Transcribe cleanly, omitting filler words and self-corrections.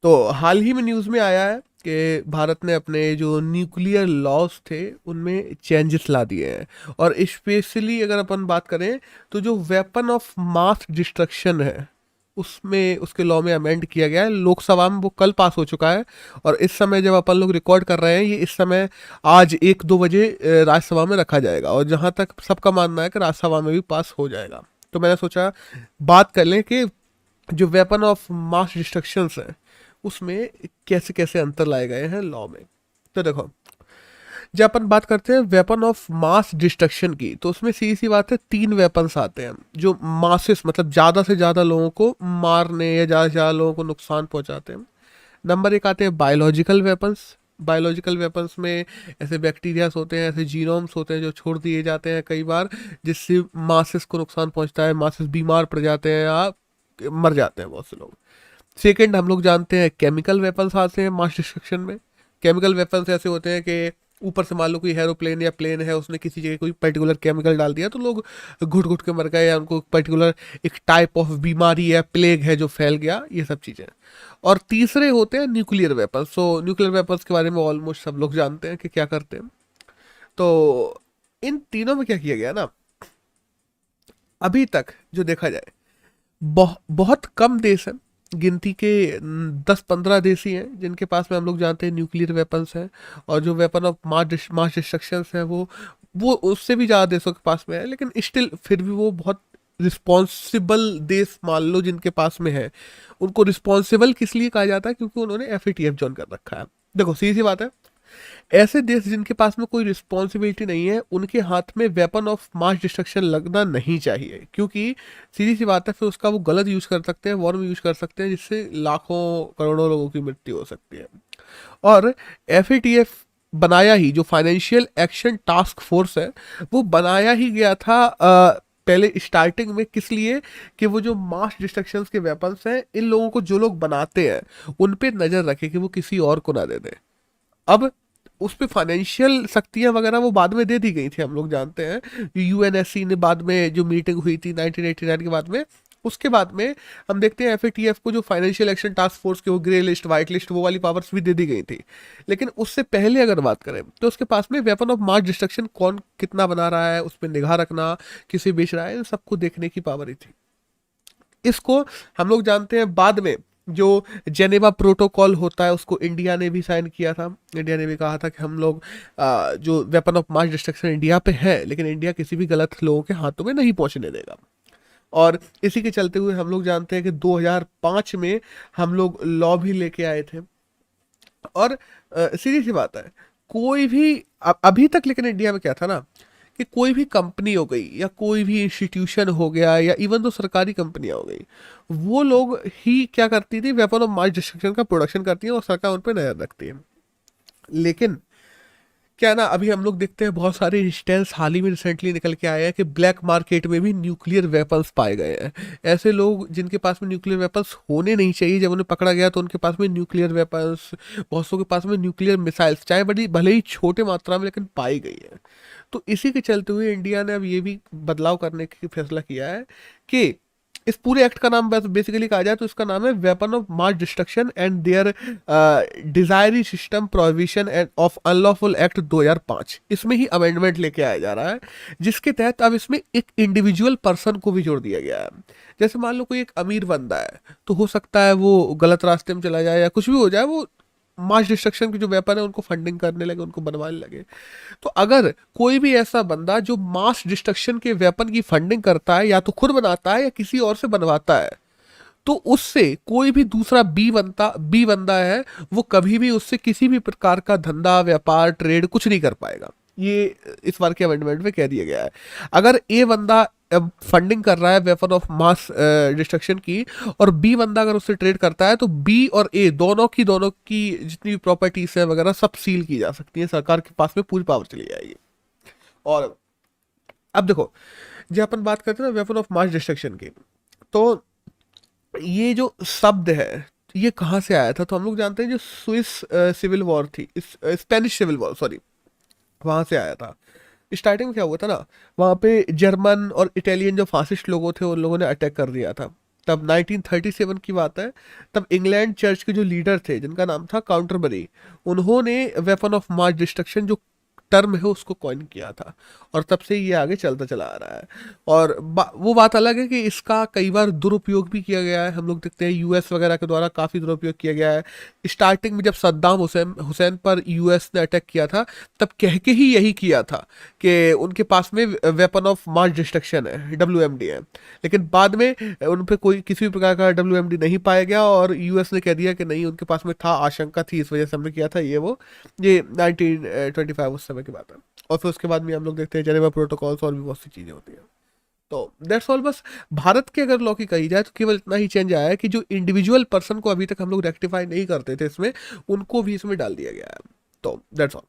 तो हाल ही में न्यूज़ में आया है कि भारत ने अपने जो न्यूक्लियर लॉज थे उनमें चेंजेस ला दिए हैं। और स्पेशली अगर अपन बात करें तो जो वेपन ऑफ मास डिस्ट्रक्शन है उसमें उसके लॉ में अमेंड किया गया है। लोकसभा में वो कल पास हो चुका है। और इस समय जब अपन लोग रिकॉर्ड कर रहे हैं ये इस समय आज 1-2 बजे राज्यसभा में रखा जाएगा। और जहाँ तक सबका मानना है कि राज्यसभा में भी पास हो जाएगा। तो मैंने सोचा बात कर लें कि जो वेपन ऑफ मास डिस्ट्रक्शंस है उसमें कैसे कैसे अंतर लाए गए हैं लॉ में। तो देखो, जब अपन बात करते हैं वेपन ऑफ मास डिस्ट्रक्शन की तो उसमें सीधी सी बात है, 3 वेपन्स आते हैं जो मासेस मतलब ज़्यादा से ज़्यादा लोगों को मारने या ज़्यादा से ज़्यादा लोगों को नुकसान पहुंचाते हैं। नंबर 1 आते हैं बायोलॉजिकल वेपन्स। बायोलॉजिकल वेपन्स में ऐसे बैक्टीरियाज होते हैं, ऐसे जीनोम्स होते हैं जो छोड़ दिए जाते हैं कई बार, जिससे मासेस को नुकसान पहुंचता है, मासेस बीमार पड़ जाते हैं या मर जाते हैं बहुत से लोग। सेकंड हम लोग जानते हैं केमिकल वेपन्स आते हैं मास डिस्ट्रक्शन में। केमिकल वेपन्स ऐसे होते हैं कि ऊपर से मान लो कोई एरोप्लेन या प्लेन है, उसने किसी जगह कोई पर्टिकुलर केमिकल डाल दिया तो लोग घुट घुट के मर गए, या उनको पर्टिकुलर एक टाइप ऑफ बीमारी या प्लेग है जो फैल गया, ये सब चीज़ें। और तीसरे होते हैं न्यूक्लियर वेपन्स। सो न्यूक्लियर वेपन्स के बारे में ऑलमोस्ट सब लोग जानते हैं कि क्या करते हैं। तो इन तीनों में क्या किया गया ना, अभी तक जो देखा जाए बहुत कम देश हैं, गिनती के 10-15 देश ही हैं जिनके पास में हम लोग जानते हैं न्यूक्लियर वेपन्स हैं। और जो वेपन ऑफ मास डिस्ट्रक्शन है वो उससे भी ज़्यादा देशों के पास में है, लेकिन स्टिल फिर भी वो बहुत रिस्पॉन्सिबल देश मान लो जिनके पास में है। उनको रिस्पॉन्सिबल किस लिए कहा जाता है, क्योंकि उन्होंने FATF ज्वाइन कर रखा है। देखो सीधी सी बात है, ऐसे देश जिनके पास में कोई रिस्पॉन्सिबिलिटी नहीं है उनके हाथ में वेपन ऑफ मास डिस्ट्रक्शन लगना नहीं चाहिए, क्योंकि सीधी सी बात है फिर उसका वो गलत यूज कर सकते हैं, वॉर में यूज कर सकते हैं, जिससे लाखों करोड़ों लोगों की मृत्यु हो सकती है। और FATF बनाया ही, जो फाइनेंशियल एक्शन टास्क फोर्स है, वो बनाया ही गया था पहले स्टार्टिंग में किस लिए, कि वो जो मास डिस्ट्रक्शन के वेपन्स हैं इन लोगों को जो लोग बनाते हैं उन पे नजर रखे कि वो किसी और को ना दे दे। अब उस पे फाइनेंशियल शक्तियां वगैरह वो बाद में दे दी गई थी, हम लोग जानते हैं। UNSC ने बाद में जो मीटिंग हुई थी 1989 के बाद में, उसके बाद में हम देखते हैं FATF को जो फाइनेंशियल एक्शन टास्क फोर्स के वो ग्रे लिस्ट व्हाइट लिस्ट वो वाली पावर्स भी दे दी गई थी। लेकिन उससे पहले अगर बात करें तो उसके पास में वेपन ऑफ मास डिस्ट्रक्शन कौन कितना बना रहा है, उस पर निगाह रखना, किसे बेच रहा है, इन सबको देखने की पावर ही थी। इसको हम लोग जानते हैं बाद में जो जेनेवा प्रोटोकॉल होता है उसको इंडिया ने भी साइन किया था। इंडिया ने भी कहा था कि हम लोग जो weapon of mass destruction India पे है, लेकिन इंडिया किसी भी गलत लोगों के हाथों में नहीं पहुंचने देगा। और इसी के चलते हुए हम लोग जानते हैं कि 2005 में हम लोग लॉ भी लेके आए थे। और सीधी सी बात है, कोई भी अभी तक, लेकिन इंडिया में क्या था ना कि कोई भी कंपनी हो गई या कोई भी इंस्टीट्यूशन हो गया या इवन तो सरकारी कंपनियां हो गई, वो लोग ही क्या करती थी, वेपन ऑफ मास डिस्ट्रक्शन का प्रोडक्शन करती है और सरकार उन पर नजर रखती है। लेकिन क्या ना, अभी हम लोग देखते हैं बहुत सारे इंस्टेंस हाल ही में रिसेंटली निकल के आए हैं कि ब्लैक मार्केट में भी न्यूक्लियर वेपन्स पाए गए हैं। ऐसे लोग जिनके पास में न्यूक्लियर वेपन्स होने नहीं चाहिए, जब उन्हें पकड़ा गया तो उनके पास में न्यूक्लियर वेपन्स, बहुत सौ के पास में न्यूक्लियर मिसाइल्स, चाहे बड़ी भले ही छोटे मात्रा में लेकिन पाई गई है। तो इसी के चलते हुए इंडिया ने अब ये भी बदलाव करने की फैसला किया है कि इस पूरे एक्ट का नाम बस बेसिकली कहा जाए तो इसका नाम है weapon of mass destruction and their delivery system prohibition and of unlawful act 2005। इसमें ही अमेंडमेंट लेके आया जा रहा है, जिसके तहत अब इसमें एक इंडिविजुअल पर्सन को भी जोड़ दिया गया है। जैसे मान लो कोई एक अमीर बंदा है, तो हो सकता है वो गलत रास्ते में चला जाए या कुछ भी हो जाए, वो मास डिस्ट्रक्शन के जो वेपन है उनको फंडिंग करने लगे, उनको बनवाने लगे। तो अगर कोई भी ऐसा बंदा जो मास डिस्ट्रक्शन के वेपन की फंडिंग करता है, या तो खुद बनाता है या किसी और से बनवाता है, तो उससे कोई भी दूसरा बी बंदा है, वो कभी भी उससे किसी भी प्रकार का धंधा व्यापार ट्रेड कुछ नहीं कर पाएगा। ये इस बार के अमेंडमेंट में कह दिया गया है। अगर ए बंदा फंडिंग कर रहा है वेपन ऑफ मास डिस्ट्रक्शन की, और बी बंदा अगर उससे ट्रेड करता है, तो बी और ए दोनों की जितनी भी प्रॉपर्टीज है वगैरह सब सील की जा सकती है, सरकार के पास में पूरी पावर चली जाएगी। और अब देखो, जब अपन बात करते हैं ना वेपन ऑफ मास डिस्ट्रक्शन की, तो ये जो शब्द है ये कहाँ से आया था, तो हम लोग जानते हैं जो स्विस सिविल वॉर थी, स्पेनिश सिविल वॉर सॉरी, वहां से आया था। स्टार्टिंग में क्या हुआ था ना, वहाँ पे जर्मन और इटालियन जो फासिस्ट लोगों थे उन लोगों ने अटैक कर दिया था। तब 1937 की बात है, तब इंग्लैंड चर्च के जो लीडर थे जिनका नाम था काउंटरबरी, उन्होंने वेपन ऑफ मास डिस्ट्रक्शन जो टर्म है उसको कॉइन किया था, और तब से ये आगे चलता चला आ रहा है। और वो बात अलग है कि इसका कई बार दुरुपयोग भी किया गया है। हम लोग देखते हैं यूएस वगैरह के द्वारा काफ़ी दुरुपयोग किया गया है। स्टार्टिंग में जब सद्दाम हुसैन पर यूएस ने अटैक किया था, तब कह के ही यही किया था कि उनके पास में वेपन ऑफ मास डिस्ट्रक्शन है, WMD है। लेकिन बाद में उन पर कोई किसी भी प्रकार का WMD नहीं पाया गया, और यूएस ने कह दिया कि नहीं, उनके पास में था, आशंका थी, इस वजह से हमने किया था ये 1925 उस समय की बात है। और फिर उसके बाद में हम लोग देखते हैं जेनेवा प्रोटोकॉल्स और भी बहुत सी चीज़ें होती हैं। तो दैट्स ऑल। बस भारत के अगर लॉ की कही जाए तो केवल इतना ही चेंज आया है कि जो इंडिविजुअल पर्सन को अभी तक हम लोग रेक्टिफाई नहीं करते थे इसमें, उनको भी इसमें डाल दिया गया है। तो दैट्स ऑल।